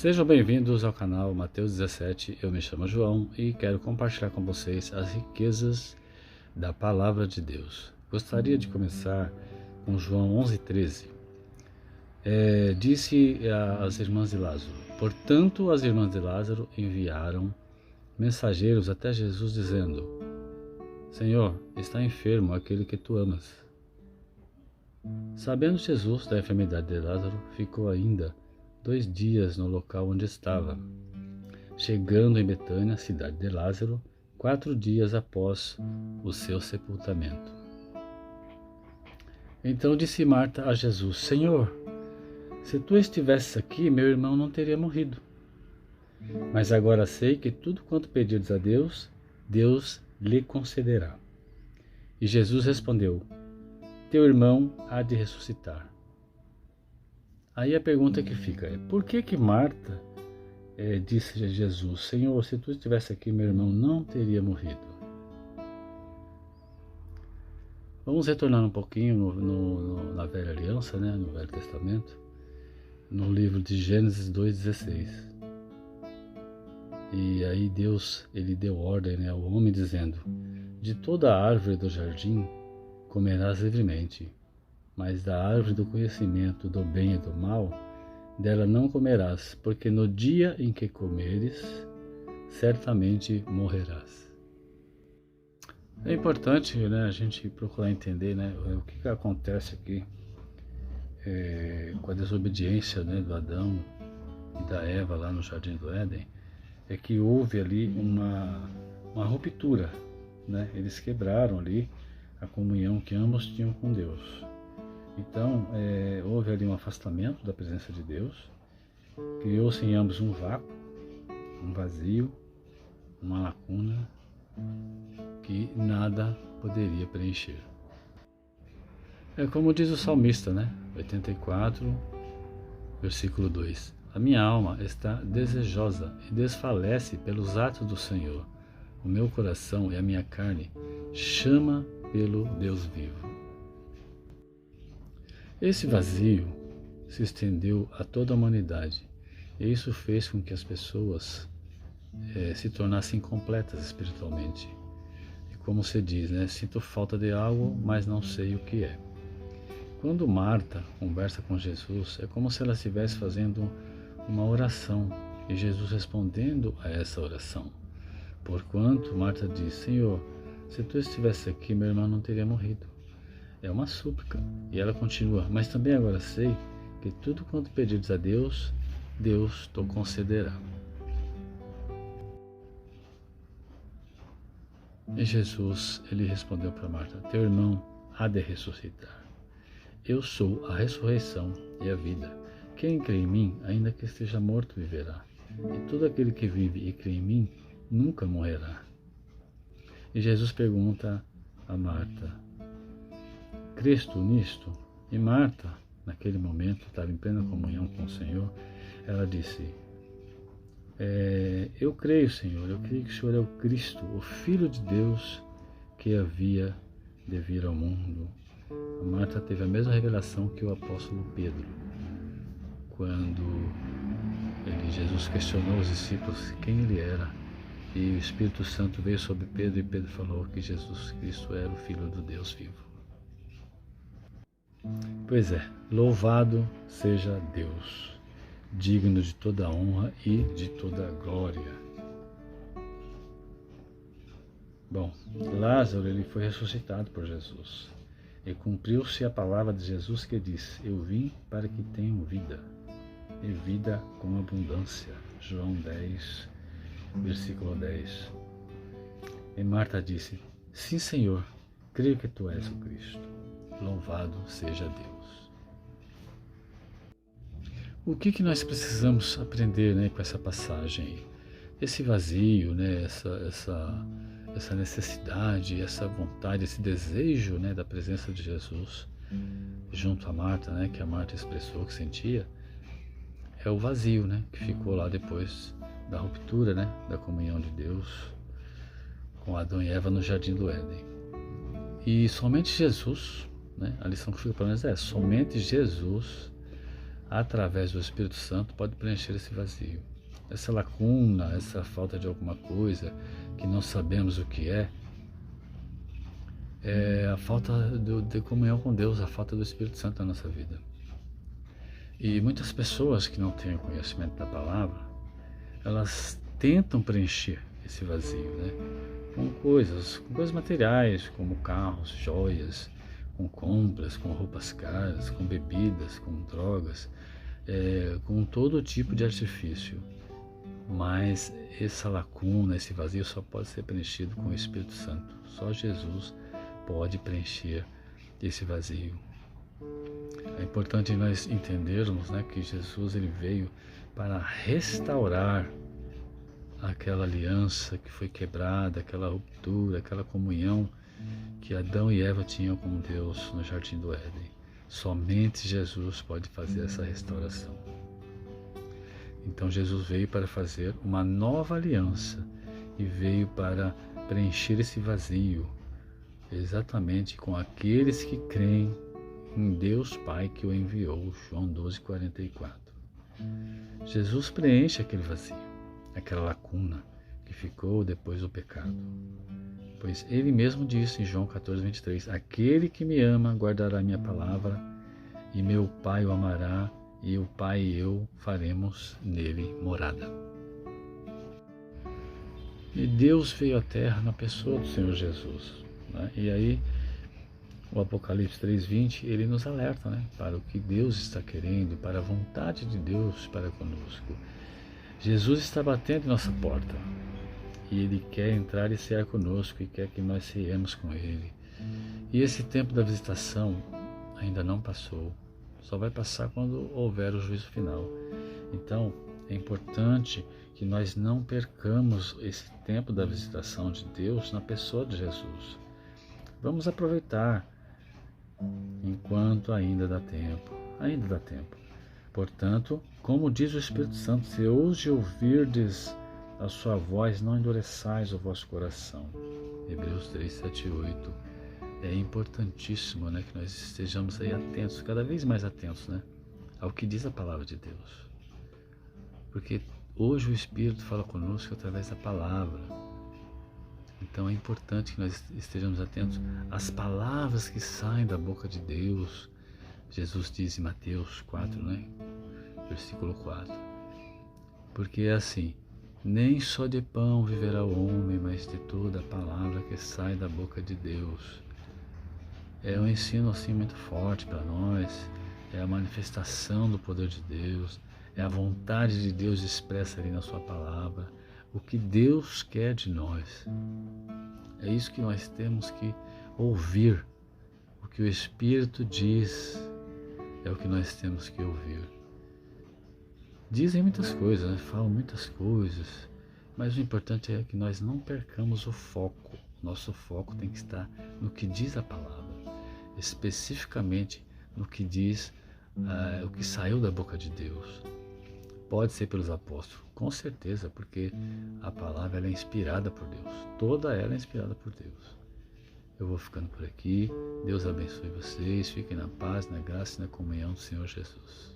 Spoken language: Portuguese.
Sejam bem-vindos ao canal Mateus 17, eu me chamo João e quero compartilhar com vocês as riquezas da Palavra de Deus. Gostaria de começar com João 11:13. Disse às irmãs de Lázaro: portanto, as irmãs de Lázaro enviaram mensageiros até Jesus dizendo: Senhor, está enfermo aquele que tu amas. Sabendo Jesus da enfermidade de Lázaro, ficou ainda 2 dias no local onde estava. Chegando em Betânia, cidade de Lázaro, 4 dias após o seu sepultamento. Então disse Marta a Jesus: Senhor, se tu estivesses aqui, meu irmão não teria morrido. Mas agora sei que tudo quanto pedires a Deus, Deus lhe concederá. E Jesus respondeu: teu irmão há de ressuscitar. Aí a pergunta que fica é: por que Marta disse a Jesus: Senhor, se tu estivesse aqui, meu irmão não teria morrido? Vamos retornar um pouquinho na Velha Aliança, no Velho Testamento, no livro de Gênesis 2:16. E aí Deus ele deu ordem ao homem dizendo: de toda a árvore do jardim comerás livremente, mas da árvore do conhecimento do bem e do mal, dela não comerás, porque no dia em que comeres, certamente morrerás. É importante a gente procurar entender o que acontece aqui com a desobediência do Adão e da Eva lá no Jardim do Éden. É que houve ali uma ruptura, eles quebraram ali a comunhão que ambos tinham com Deus. Então, houve ali um afastamento da presença de Deus, criou-se em ambos um vácuo, um vazio, uma lacuna que nada poderia preencher. É como diz o salmista, 84, versículo 2. A minha alma está desejosa e desfalece pelos atos do Senhor. O meu coração e a minha carne chama pelo Deus vivo. Esse vazio se estendeu a toda a humanidade, e isso fez com que as pessoas se tornassem incompletas espiritualmente. E como se diz, sinto falta de algo, mas não sei o que é. Quando Marta conversa com Jesus, é como se ela estivesse fazendo uma oração, e Jesus respondendo a essa oração. Porquanto Marta diz: Senhor, se tu estivesse aqui, meu irmão não teria morrido. É uma súplica. E ela continua: mas também agora sei que tudo quanto pedires a Deus, Deus te concederá. E Jesus, ele respondeu para Marta: teu irmão há de ressuscitar. Eu sou a ressurreição e a vida. Quem crê em mim, ainda que esteja morto, viverá. E todo aquele que vive e crê em mim, nunca morrerá. E Jesus pergunta a Marta: crês tu nisto? E Marta, naquele momento, estava em plena comunhão com o Senhor. Ela disse: eu creio, Senhor, eu creio que o Senhor é o Cristo, o Filho de Deus que havia de vir ao mundo. A Marta teve a mesma revelação que o apóstolo Pedro, quando Jesus questionou os discípulos quem ele era, e o Espírito Santo veio sobre Pedro, e Pedro falou que Jesus Cristo era o Filho do Deus vivo. Pois é, louvado seja Deus, digno de toda honra e de toda glória. Bom, Lázaro ele foi ressuscitado por Jesus, e cumpriu-se a palavra de Jesus que disse: eu vim para que tenham vida, e vida com abundância. João 10, versículo 10. E Marta disse: sim, Senhor, creio que tu és o Cristo. Louvado seja Deus. O que nós precisamos aprender com essa passagem aí? Esse vazio, essa necessidade, essa vontade, esse desejo da presença de Jesus junto a Marta, que a Marta expressou que sentia, é o vazio que ficou lá depois da ruptura da comunhão de Deus com Adão e Eva no Jardim do Éden. E somente Jesus, a lição que fica para nós somente Jesus através do Espírito Santo, pode preencher esse vazio. Essa lacuna, essa falta de alguma coisa que não sabemos o que é a falta de comunhão com Deus, a falta do Espírito Santo na nossa vida. E muitas pessoas que não têm conhecimento da palavra, elas tentam preencher esse vazio, né? Com coisas materiais, como carros, joias, com compras, com roupas caras, com bebidas, com drogas, com todo tipo de artifício. Mas essa lacuna, esse vazio só pode ser preenchido com o Espírito Santo. Só Jesus pode preencher esse vazio. É importante nós entendermos, né, que Jesus ele veio para restaurar aquela aliança que foi quebrada, aquela ruptura, aquela comunhão que Adão e Eva tinham com Deus no Jardim do Éden. Somente Jesus pode fazer essa restauração. Então Jesus veio para fazer uma nova aliança e veio para preencher esse vazio, exatamente com aqueles que creem em Deus Pai que o enviou, João 12:44. Jesus preenche aquele vazio, aquela lacuna que ficou depois do pecado. Pois ele mesmo disse em João 14:23, aquele que me ama guardará minha palavra e meu Pai o amará e o Pai e eu faremos nele morada. E Deus veio à terra na pessoa do Senhor Jesus, né? E aí o Apocalipse 3:20, ele nos alerta, né, para o que Deus está querendo, para a vontade de Deus para conosco. Jesus está batendo em nossa porta e Ele quer entrar e cear conosco e quer que nós ceemos com Ele. E esse tempo da visitação ainda não passou, só vai passar quando houver o juízo final. Então, é importante que nós não percamos esse tempo da visitação de Deus na pessoa de Jesus. Vamos aproveitar enquanto ainda dá tempo. Portanto, como diz o Espírito Santo, se hoje ouvirdes a sua voz, não endureçais o vosso coração. Hebreus 3, 7 e 8. É importantíssimo, né, que nós estejamos aí atentos, cada vez mais atentos, né, ao que diz a palavra de Deus. Porque hoje o Espírito fala conosco através da palavra. Então é importante que nós estejamos atentos às palavras que saem da boca de Deus. Jesus diz em Mateus 4, né? Versículo 4. Porque é assim, nem só de pão viverá o homem, mas de toda a palavra que sai da boca de Deus. É um ensino assim muito forte para nós, é a manifestação do poder de Deus, é a vontade de Deus expressa ali na sua palavra, o que Deus quer de nós. É isso que nós temos que ouvir, o que o Espírito diz é o que nós temos que ouvir. Dizem muitas coisas, né? Falam muitas coisas, mas o importante é que nós não percamos o foco. Nosso foco tem que estar no que diz a palavra, especificamente no que diz o que saiu da boca de Deus. Pode ser pelos apóstolos, com certeza, porque a palavra ela é inspirada por Deus. Toda ela é inspirada por Deus. Eu vou ficando por aqui. Deus abençoe vocês. Fiquem na paz, na graça e na comunhão do Senhor Jesus.